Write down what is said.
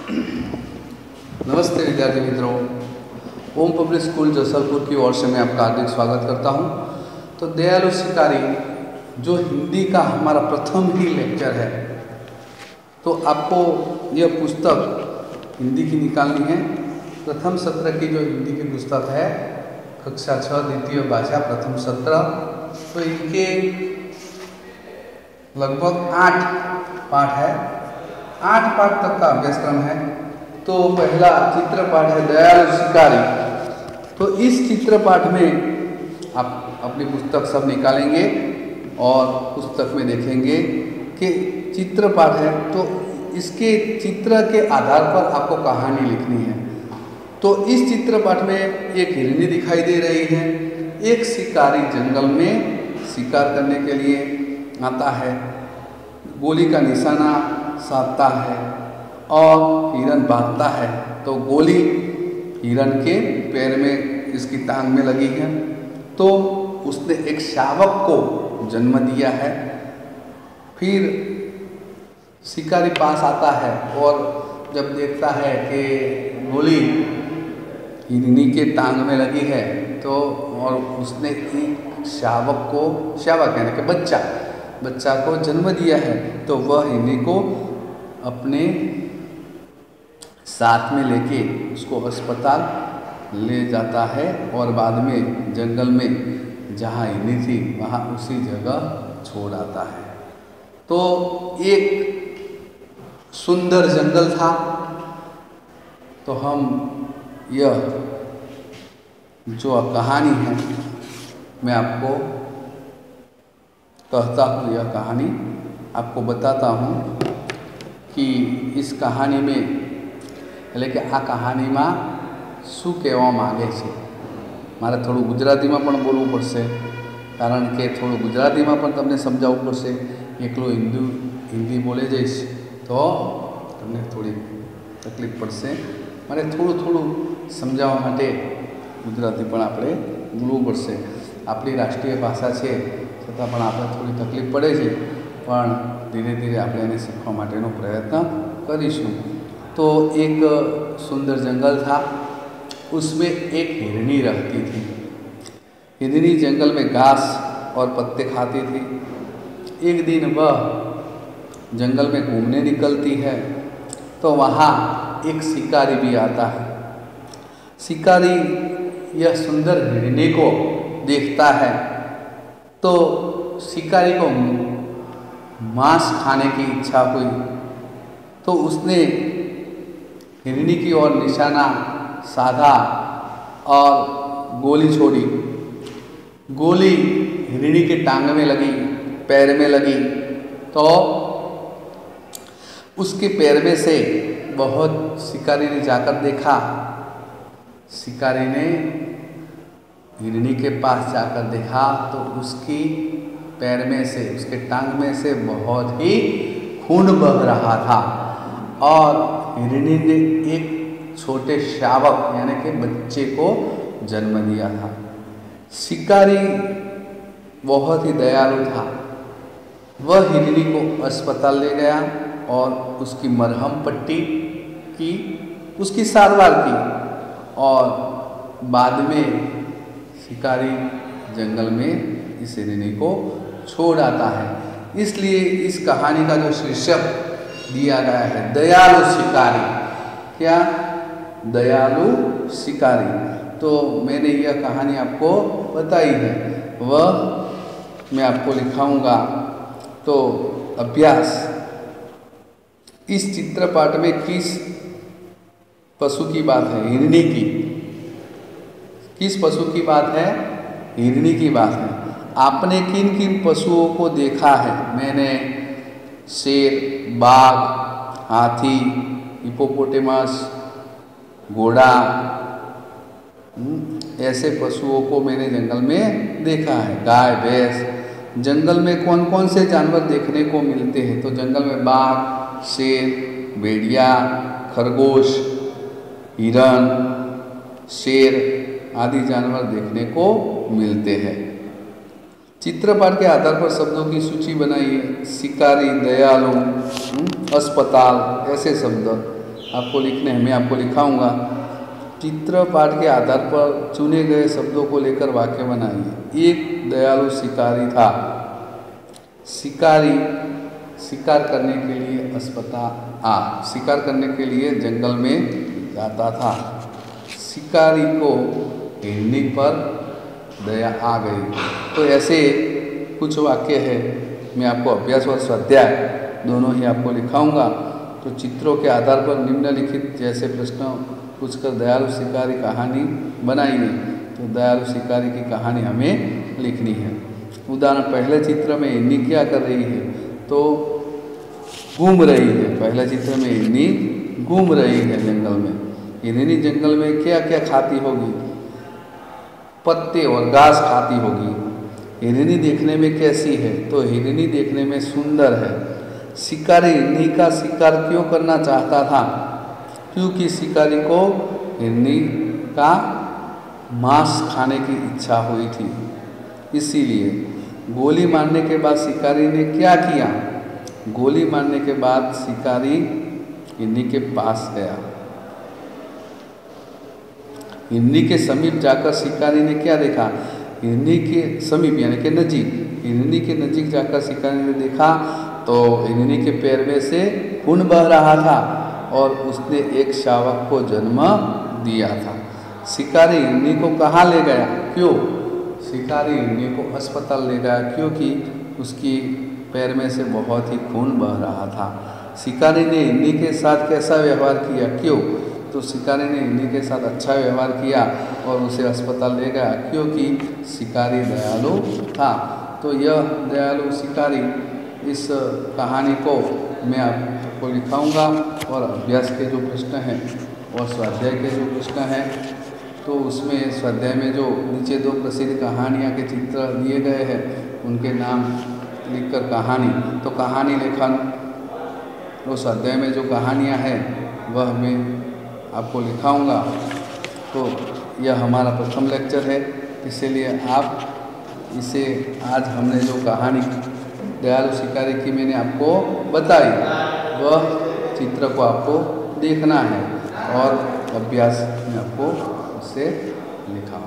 नमस्ते विद्यार्थी मित्रों, ओम पब्लिक स्कूल जसलपुर की ओर से मैं आपका हार्दिक स्वागत करता हूं। तो दयालु शिकारी जो हिंदी का हमारा प्रथम ही लेक्चर है, तो आपको यह पुस्तक हिंदी की निकालनी है। प्रथम सत्र की जो हिंदी की पुस्तक है, कक्षा 6 द्वितीय भाषा प्रथम सत्र, तो इनके लगभग 8 पाठ है। 8 पाठ तक का अभ्यासक्रम है। तो पहला चित्र पाठ है दयालु शिकारी। तो इस चित्र पाठ में आप अपनी पुस्तक सब निकालेंगे और पुस्तक में देखेंगे कि चित्र पाठ है, तो इसके चित्र के आधार पर आपको कहानी लिखनी है। तो इस चित्र पाठ में एक हिरनी दिखाई दे रही है। एक शिकारी जंगल में शिकार करने के लिए आता है, गोली का निशाना साधता है और हिरन भागता है। तो गोली हिरन के पैर में, इसकी टांग में लगी है। तो उसने एक शावक को जन्म दिया है। फिर शिकारी पास आता है और जब देखता है कि गोली हिरनी के टांग में लगी है, तो और उसने एक शावक यानी कि बच्चा को जन्म दिया है, तो वह हिरनी को अपने साथ में लेके उसको अस्पताल ले जाता है और बाद में जंगल में जहाँ हिरनी थी वहाँ उसी जगह छोड़ आता है। तो एक सुंदर जंगल था। तो हम यह जो कहानी है मैं आपको कहता हूँ, यह कहानी आपको बताता हूँ कि इस कहानी में એટલે કે આ કહાનીમાં શું કહેવા માગે છે। મારે થોડું ગુજરાતીમાં પણ બોલવું પડશે, કારણ કે થોડું ગુજરાતીમાં પણ તમને સમજાવવું પડશે। એકલું હિન્દી બોલે જઈશ તો તમને થોડી તકલીફ પડશે। મારે થોડું સમજાવવા માટે ગુજરાતી પણ આપણે બોલવું પડશે। આપણી રાષ્ટ્રીય ભાષા છે છતાં પણ આપણે થોડી તકલીફ પડે છે, પણ ધીરે ધીરે આપણે એને શીખવા માટેનો પ્રયત્ન કરીશું। तो एक सुंदर जंगल था, उसमें एक हिरनी रहती थी। हिरनी जंगल में घास और पत्ते खाती थी। एक दिन वह जंगल में घूमने निकलती है, तो वहाँ एक शिकारी भी आता है। शिकारी यह सुंदर हिरनी को देखता है, तो शिकारी को मांस खाने की इच्छा हुई। तो उसने हिरनी की ओर निशाना साधा और गोली छोड़ी। गोली हिरनी के टांग में लगी, पैर में लगी। तो उसके पैर में से बहुत शिकारी ने जाकर देखा। शिकारी ने हिरनी के पास जाकर देखा तो उसकी पैर में से, उसके टांग में से बहुत ही खून बह रहा था और हिरनी ने एक छोटे शावक यानी कि बच्चे को जन्म दिया था। शिकारी बहुत ही दयालु था। वह हिरनी को अस्पताल ले गया और उसकी मरहम पट्टी की, उसकी सारवार की और बाद में शिकारी जंगल में इस हिरनी को छोड़ आता है। इसलिए इस कहानी का जो शीर्षक दिया गया है दयालु शिकारी। क्या? दयालु शिकारी। तो मैंने यह कहानी आपको बताई है, वह मैं आपको लिखाऊंगा। तो अभ्यास, इस चित्रपाठ में किस पशु की बात है? हिरनी की। किस पशु की बात है? हिरनी की बात है। आपने किन किन पशुओं को देखा है? मैंने शेर, बाघ, हाथी, हिपोपोटेमस, घोड़ा, ऐसे पशुओं को मैंने जंगल में देखा है। गाय, भैंस। जंगल में कौन कौन से जानवर देखने को मिलते हैं? तो जंगल में बाघ, शेर, भेड़िया, खरगोश, हिरन, शेर आदि जानवर देखने को मिलते हैं। चित्रपाठ के आधार पर शब्दों की सूची बनाइए। शिकारी, दयालु, अस्पताल, ऐसे शब्द आपको लिखने हैं, मैं आपको लिखाऊंगा। चित्र पाठ के आधार पर चुने गए शब्दों को लेकर वाक्य बनाइए। एक दयालु शिकारी था। शिकारी शिकार करने के लिए शिकार करने के लिए जंगल में जाता था। शिकारी को हिरनी पर दया आ गई। तो ऐसे कुछ वाक्य है, मैं आपको अभ्यास और स्वाध्याय दोनों ही आपको लिखाऊंगा। तो चित्रों के आधार पर निम्नलिखित जैसे प्रश्न पूछकर दयालु शिकारी कहानी बनाइए। तो दयालु शिकारी की कहानी हमें लिखनी है। उदाहरण, पहले चित्र में हिरनी क्या कर रही है? तो घूम रही है। पहले चित्र में हिरनी घूम रही है जंगल में। हिरनी जंगल में क्या क्या खाती होगी? पत्ते और घास खाती होगी। हिरनी देखने में कैसी है? तो हिरनी देखने में सुंदर है। शिकारी हिरनी का शिकार क्यों करना चाहता था? क्योंकि शिकारी को हिरनी का मांस खाने की इच्छा हुई थी, इसीलिए। गोली मारने के बाद शिकारी ने क्या किया? गोली मारने के बाद शिकारी हिरनी के पास गया। हिरनी के समीप जाकर शिकारी ने क्या देखा? हिरनी के समीप यानी कि नजीक, हिरनी के नजीक जाकर शिकारी ने देखा तो हिरनी के पैर में से खून बह रहा था और उसने एक शावक को जन्म दिया था। शिकारी हिरनी को कहाँ ले गया? क्यों? शिकारी हिरनी को अस्पताल ले गया क्योंकि उसकी पैर में से बहुत ही खून बह रहा था। शिकारी ने हिरनी के साथ कैसा व्यवहार किया? क्यों? तो शिकारी ने हिरनी के साथ अच्छा व्यवहार किया और उसे अस्पताल ले गया क्योंकि शिकारी दयालु था। तो यह दयालु शिकारी, इस कहानी को मैं आपको लिखाऊंगा और अभ्यास के जो प्रश्न हैं और स्वाध्याय के जो प्रश्न हैं, तो उसमें स्वाध्याय में जो नीचे दो प्रसिद्ध कहानियाँ के चित्र दिए गए हैं उनके नाम लिखकर कहानी, तो कहानी लेखन, वो स्वाध्याय में जो कहानियाँ हैं वह मैं आपको लिखाऊंगा। तो यह हमारा प्रथम लेक्चर है, इसीलिए आप इसे आज हमने जो कहानी दयालु शिकारी की मैंने आपको बताई वह चित्र को आपको देखना है और अभ्यास में आपको उससे लिखा।